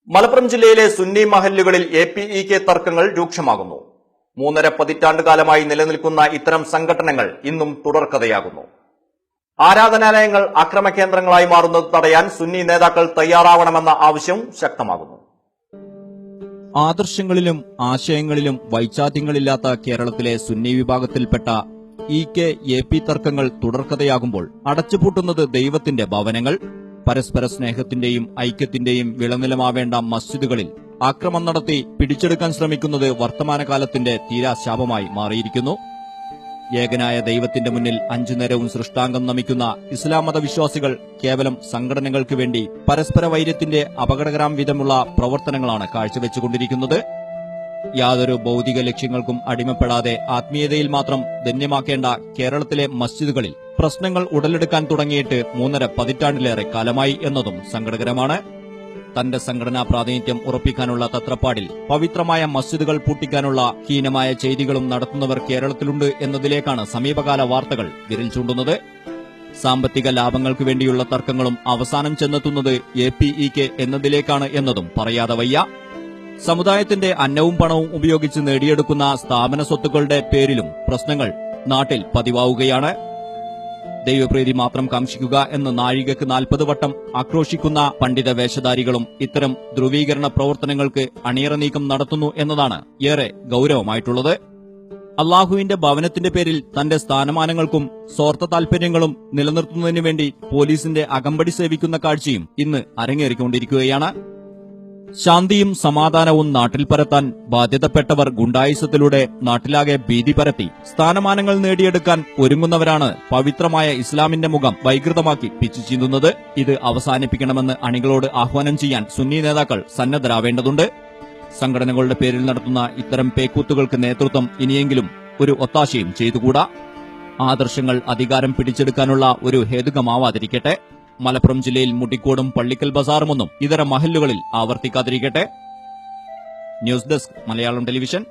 മലപ്പുറം ജില്ലയിലെ സുന്നി മഹല്ലുകളിൽ APEK തർക്കങ്ങൾ രൂക്ഷമാകുന്നു. 3.5 പതിറ്റാണ്ട് കാലമായി നിലനിൽക്കുന്ന ഇത്തരം സംഘടനകൾ ഇന്നും തുടർക്കഥയാകുന്നു. ആരാധനാലയങ്ങൾ അക്രമകേന്ദ്രങ്ങളായി മാറുന്നത് തടയാൻ സുന്നി നേതാക്കൾ തയ്യാറാവണമെന്ന ആവശ്യം ശക്തമാകുന്നു. ആദർശങ്ങളിലും ആശയങ്ങളിലും വൈചാത്യങ്ങളില്ലാത്ത കേരളത്തിലെ സുന്നി വിഭാഗത്തിൽപ്പെട്ട EK-AP തർക്കങ്ങൾ തുടർക്കഥയാകുമ്പോൾ അടച്ചുപൂട്ടുന്നത് ദൈവത്തിന്റെ ഭവനങ്ങൾ, പരസ്പര സ്നേഹത്തിന്റെയും ഐക്യത്തിന്റെയും വിളനിലമാവേണ്ട മസ്ജിദുകളിൽ ആക്രമണം നടത്തി പിടിച്ചെടുക്കാൻ ശ്രമിക്കുന്നത് വർത്തമാനകാലത്തിന്റെ തീരാശാപമായി മാറിയിരിക്കുന്നു. ഏകനായ ദൈവത്തിന്റെ മുന്നിൽ 5 നേരവും സൃഷ്ടാംഗം നമിക്കുന്ന ഇസ്ലാം മതവിശ്വാസികൾ കേവലം സംഘടനകൾക്ക് വേണ്ടി പരസ്പര വൈര്യത്തിന്റെ അപകടകരം വിധമുള്ള പ്രവർത്തനങ്ങളാണ് കാഴ്ചവെച്ചുകൊണ്ടിരിക്കുന്നത്. യാതൊരു ഭൗതിക ലക്ഷ്യങ്ങൾക്കും അടിമപ്പെടാതെ ആത്മീയതയിൽ മാത്രം ധന്യമാക്കേണ്ട കേരളത്തിലെ മസ്ജിദുകളിൽ പ്രശ്നങ്ങൾ ഉടലെടുക്കാൻ തുടങ്ങിയിട്ട് 3.5 പതിറ്റാണ്ടിലേറെ കാലമായി എന്നതും സങ്കടകരമാണ്. തന്റെ സംഘടനാ പ്രാതിനിധ്യം ഉറപ്പിക്കാനുള്ള തത്രപ്പാടിൽ പവിത്രമായ മസ്ജിദുകൾ പൂട്ടിക്കാനുള്ള ഹീനമായ ചെയ്തികളും നടത്തുന്നവർ കേരളത്തിലുണ്ട് എന്നതിലേക്കാണ് സമീപകാല വാർത്തകൾ വിരൽ ചൂണ്ടുന്നത്. സാമ്പത്തിക ലാഭങ്ങൾക്കു വേണ്ടിയുള്ള തർക്കങ്ങളും അവസാനം ചെന്നെത്തുന്നത് APEK എന്നതിലേക്കാണ് എന്നതും പറയാതെ വയ്യ. സമുദായത്തിന്റെ അന്നവും പണവും ഉപയോഗിച്ച് നേടിയെടുക്കുന്ന സ്ഥാപന സ്വത്തുക്കളുടെ പേരിലും പ്രശ്നങ്ങൾ നാട്ടിൽ പതിവാവുകയാണ്. ദൈവപ്രീതി മാത്രം കാംക്ഷിക്കുക എന്ന് നാഴികക്ക് 40 വട്ടം ആക്രോശിക്കുന്ന പണ്ഡിത വേഷധാരികളും ഇത്തരം ധ്രുവീകരണ പ്രവർത്തനങ്ങൾക്ക് അണിയറ നീക്കം നടത്തുന്നു എന്നതാണ് ഏറെ ഗൌരവമായിട്ടുള്ളത്. അള്ളാഹുവിന്റെ ഭവനത്തിന്റെ പേരിൽ തന്റെ സ്ഥാനമാനങ്ങൾക്കും സ്വാർത്ഥ താൽപര്യങ്ങളും നിലനിർത്തുന്നതിനു വേണ്ടി പോലീസിന്റെ അകമ്പടി സേവിക്കുന്ന കാഴ്ചയും ഇന്ന് അരങ്ങേറിക്കൊണ്ടിരിക്കുകയാണ്. ശാന്തിയും സമാധാനവും നാട്ടിൽ പരത്താൻ ബാധ്യതപ്പെട്ടവർ ഗുണ്ടായുസത്തിലൂടെ നാട്ടിലാകെ ഭീതി പരത്തി സ്ഥാനമാനങ്ങൾ നേടിയെടുക്കാൻ ഒരുങ്ങുന്നവരാണ് പവിത്രമായ ഇസ്ലാമിന്റെ മുഖം വൈകൃതമാക്കി പിച്ചു ചീന്തുന്നത്. ഇത് അവസാനിപ്പിക്കണമെന്ന് അണികളോട് ആഹ്വാനം ചെയ്യാൻ സുന്നി നേതാക്കൾ സന്നദ്ധരാവേണ്ടതുണ്ട്. സംഘടനകളുടെ പേരിൽ നടത്തുന്ന ഇത്തരം പേക്കൂത്തുകൾക്ക് നേതൃത്വം ഇനിയെങ്കിലും ഒരു ഒത്താശയും ചെയ്തുകൂടാ. ആദർശങ്ങൾ അധികാരം പിടിച്ചെടുക്കാനുള്ള ഒരു ഹേതുകമാവാതിരിക്കട്ടെ. മലപ്പുറം ജില്ലയിൽ മുട്ടിക്കോടും പള്ളിക്കൽ ബസാറുമൊന്നും ഇതര മഹല്ലുകളിൽ ആവർത്തിക്കാതിരിക്കട്ടെ. News desk Malayalam television.